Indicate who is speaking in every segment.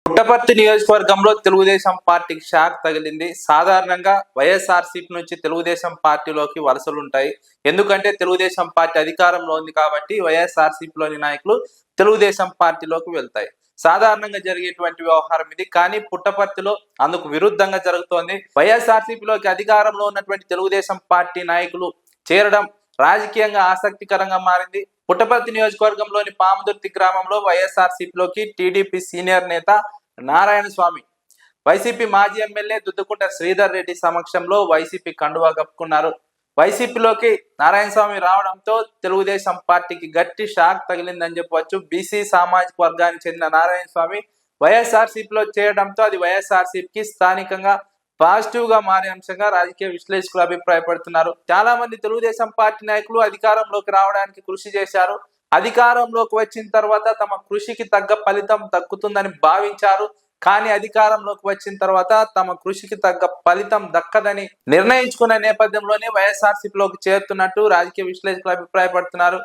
Speaker 1: పుట్టపర్తి నియోజకవర్గంలో తెలుగుదేశం పార్టీకి షాక్ తగిలింది. సాధారణంగా వైఎస్ఆర్సీపీ నుంచి తెలుగుదేశం పార్టీలోకి వలసలు ఉంటాయి. ఎందుకంటే తెలుగుదేశం పార్టీ అధికారంలో ఉంది కాబట్టి వైఎస్ఆర్సీపీలోని నాయకులు తెలుగుదేశం పార్టీలోకి వెళ్తాయి. సాధారణంగా జరిగేటువంటి వ్యవహారం ఇది. కానీ పుట్టపర్తిలో అందుకు విరుద్ధంగా జరుగుతోంది. వైఎస్ఆర్సీపీలోకి అధికారంలో ఉన్నటువంటి తెలుగుదేశం పార్టీ నాయకులు చేరడం రాజకీయంగా ఆసక్తికరంగా మారింది. పుట్టపర్తి నియోజకవర్గంలోని పాముదుర్తి గ్రామంలో వైఎస్ఆర్సీపీలోకి టీడీపీ సీనియర్ నేత నారాయణ స్వామి, వైసీపీ మాజీ ఎమ్మెల్యే దుద్దుకుంట శ్రీధర్ రెడ్డి సమక్షంలో వైసీపీ కండువా కప్పుకున్నారు. వైసీపీలోకి నారాయణ స్వామి రావడంతో తెలుగుదేశం పార్టీకి గట్టి షాక్ తగిలిందని చెప్పవచ్చు. బీసీ సామాజిక వర్గానికి చెందిన నారాయణ స్వామి వైఎస్ఆర్సీపీలో చేయడంతో అది వైఎస్ఆర్సీపీకి స్థానికంగా పాజిటివ్ గా మారే అంశంగా రాజకీయ విశ్లేషకులు అభిప్రాయపడుతున్నారు. చాలా మంది తెలుగుదేశం పార్టీ నాయకులు అధికారంలోకి రావడానికి కృషి చేశారు. అధికారంలోకి వచ్చిన తర్వాత తమ కృషికి తగ్గ ఫలితం దక్కుతుందని భావించారు. కానీ అధికారంలోకి వచ్చిన తర్వాత తమ కృషికి తగ్గ ఫలితం దక్కదని నిర్ణయించుకున్న నేపథ్యంలోనే వైఎస్ఆర్సీపీలోకి చేరుతున్నట్టు రాజకీయ విశ్లేషకులు అభిప్రాయపడుతున్నారు.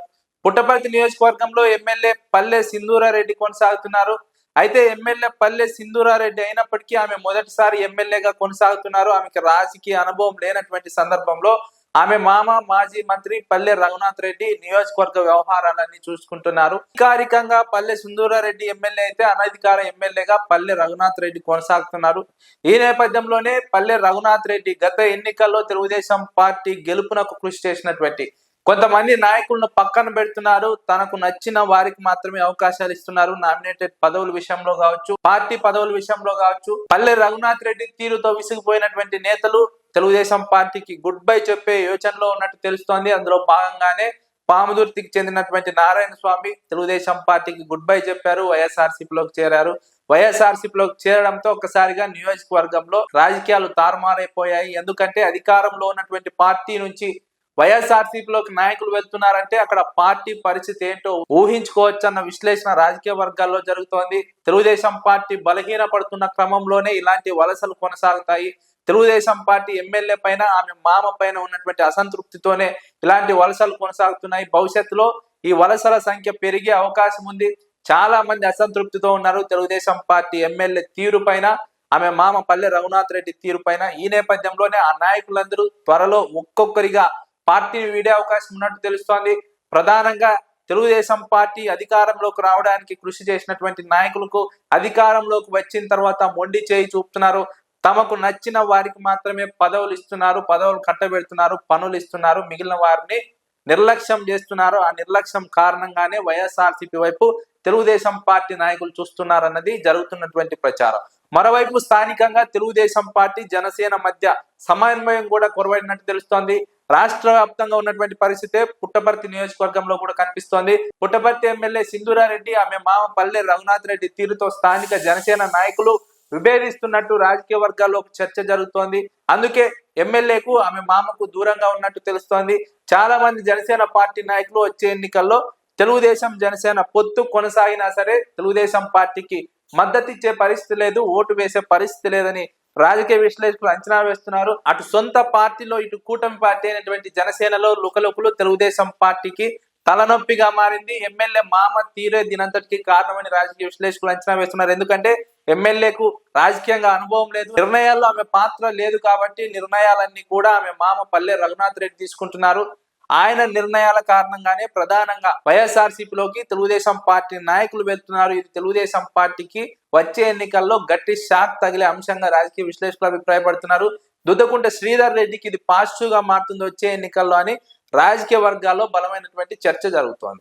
Speaker 1: పుట్టపర్తి నియోజకవర్గంలో ఎమ్మెల్యే పల్లె సింధూరారెడ్డి కొనసాగుతున్నారు. అయితే ఎమ్మెల్యే పల్లె సింధూరారెడ్డి అయినప్పటికీ ఆమె మొదటిసారి ఎమ్మెల్యేగా కొనసాగుతున్నారు. ఆమెకి రాజకీయ అనుభవం లేనటువంటి సందర్భంలో ఆమె మామ మాజీ మంత్రి పల్లె రఘునాథ్ రెడ్డి నియోజకవర్గ వ్యవహారాలన్నీ చూసుకుంటున్నారు. అధికారికంగా పల్లె సింధూరారెడ్డి ఎమ్మెల్యే అయితే అనధికార ఎమ్మెల్యేగా పల్లె రఘునాథ్ రెడ్డి కొనసాగుతున్నారు. ఈ నేపథ్యంలోనే పల్లె రఘునాథ్ రెడ్డి గత ఎన్నికల్లో తెలుగుదేశం పార్టీ గెలుపునకు కృషి చేసినటువంటి కొంతమంది నాయకులను పక్కన పెడుతున్నారు. తనకు నచ్చిన వారికి మాత్రమే అవకాశాలు ఇస్తున్నారు. నామినేటెడ్ పదవుల విషయంలో కావచ్చు, పార్టీ పదవుల విషయంలో కావచ్చు, పల్లె రఘునాథ్ రెడ్డి తీరుతో విసిగిపోయినటువంటి నేతలు తెలుగుదేశం పార్టీకి గుడ్ బై చెప్పే యోచనలో ఉన్నట్టు తెలుస్తోంది. అందులో భాగంగానే పాముదుర్తికి చెందినటువంటి నారాయణ స్వామి తెలుగుదేశం పార్టీకి గుడ్ బై చెప్పారు. వైఎస్ఆర్సీపీలోకి చేరారు. వైఎస్ఆర్సీపీలోకి చేరడంతో ఒక్కసారిగా నియోజకవర్గంలో రాజకీయాలు తారుమారైపోయాయి. ఎందుకంటే అధికారంలో ఉన్నటువంటి పార్టీ నుంచి వైఎస్ఆర్సీపీలోకి నాయకులు వెళ్తున్నారంటే అక్కడ పార్టీ పరిస్థితి ఏంటో ఊహించుకోవచ్చన్న విశ్లేషణ రాజకీయ వర్గాల్లో జరుగుతోంది. తెలుగుదేశం పార్టీ బలహీన పడుతున్న క్రమంలోనే ఇలాంటి వలసలు కొనసాగుతాయి. తెలుగుదేశం పార్టీ ఎమ్మెల్యే పైన, ఆమె మామ పైన ఉన్నటువంటి అసంతృప్తితోనే ఇలాంటి వలసలు కొనసాగుతున్నాయి. భవిష్యత్తులో ఈ వలసల సంఖ్య పెరిగే అవకాశం ఉంది. చాలా మంది అసంతృప్తితో ఉన్నారు తెలుగుదేశం పార్టీ ఎమ్మెల్యే తీరు పైన, ఆమె మామ పల్లె రఘునాథ్ రెడ్డి తీరు పైన. ఈ నేపథ్యంలోనే ఆ నాయకులందరూ త్వరలో ఒక్కొక్కరిగా పార్టీని వీడే అవకాశం ఉన్నట్టు తెలుస్తోంది. ప్రధానంగా తెలుగుదేశం పార్టీ అధికారంలోకి రావడానికి కృషి చేసినటువంటి నాయకులకు అధికారంలోకి వచ్చిన తర్వాత మొండి చేయి చూపుతున్నారు. తమకు నచ్చిన వారికి మాత్రమే పదవులు ఇస్తున్నారు, పదవులు కట్టబెడుతున్నారు, పనులు ఇస్తున్నారు, మిగిలిన వారిని నిర్లక్ష్యం చేస్తున్నారు. ఆ నిర్లక్ష్యం కారణంగానే వైఎస్ఆర్సీపీ వైపు తెలుగుదేశం పార్టీ నాయకులు చూస్తున్నారన్నది జరుగుతున్నటువంటి ప్రచారం. మరోవైపు స్థానికంగా తెలుగుదేశం పార్టీ జనసేన మధ్య సమన్వయం కూడా కొరవడినట్టు తెలుస్తోంది. రాష్ట్ర వ్యాప్తంగా ఉన్నటువంటి పరిస్థితే పుట్టపర్తి నియోజకవర్గంలో కూడా కనిపిస్తోంది. పుట్టపర్తి ఎమ్మెల్యే సింధూరారెడ్డి, ఆమె మామ పల్లె రఘునాథ్ రెడ్డి తీరుతో స్థానిక జనసేన నాయకులు విభేదిస్తున్నట్టు రాజకీయ వర్గాల్లో చర్చ జరుగుతోంది. అందుకే ఎమ్మెల్యేకు, ఆమె మామకు దూరంగా ఉన్నట్టు తెలుస్తోంది. చాలా మంది జనసేన పార్టీ నాయకులు వచ్చే ఎన్నికల్లో తెలుగుదేశం జనసేన పొత్తు కొనసాగినా సరే తెలుగుదేశం పార్టీకి మద్దతు ఇచ్చే పరిస్థితి లేదు, ఓటు వేసే పరిస్థితి లేదని రాజకీయ విశ్లేషకులు అంచనా వేస్తున్నారు. అటు సొంత పార్టీలో, ఇటు కూటమి పార్టీ అయినటువంటి జనసేనలో లుకలుకులు తెలుగుదేశం పార్టీకి తలనొప్పిగా మారింది. ఎమ్మెల్యే మామ తీరే దీనంతటికి కారణమని రాజకీయ విశ్లేషకులు అంచనా వేస్తున్నారు. ఎందుకంటే ఎమ్మెల్యేకు రాజకీయంగా అనుభవం లేదు, నిర్ణయాల్లో ఆమె పాత్ర లేదు కాబట్టి నిర్ణయాలన్నీ కూడా ఆమె మామ పల్లె రఘునాథ్ రెడ్డి తీసుకుంటున్నారు. ఆయన నిర్ణయాల కారణంగానే ప్రధానంగా వైఎస్ఆర్సీపీలోకి తెలుగుదేశం పార్టీ నాయకులు వెళ్తున్నారు. ఇది తెలుగుదేశం పార్టీకి వచ్చే ఎన్నికల్లో గట్టి షాక్ తగిలే అంశంగా రాజకీయ విశ్లేషకులు అభిప్రాయపడుతున్నారు. దుద్దకుంట శ్రీధర్ రెడ్డికి ఇది పాజిటివ్ గా మారుతుంది వచ్చే ఎన్నికల్లో అని రాజకీయ వర్గాల్లో బలమైనటువంటి చర్చ జరుగుతోంది.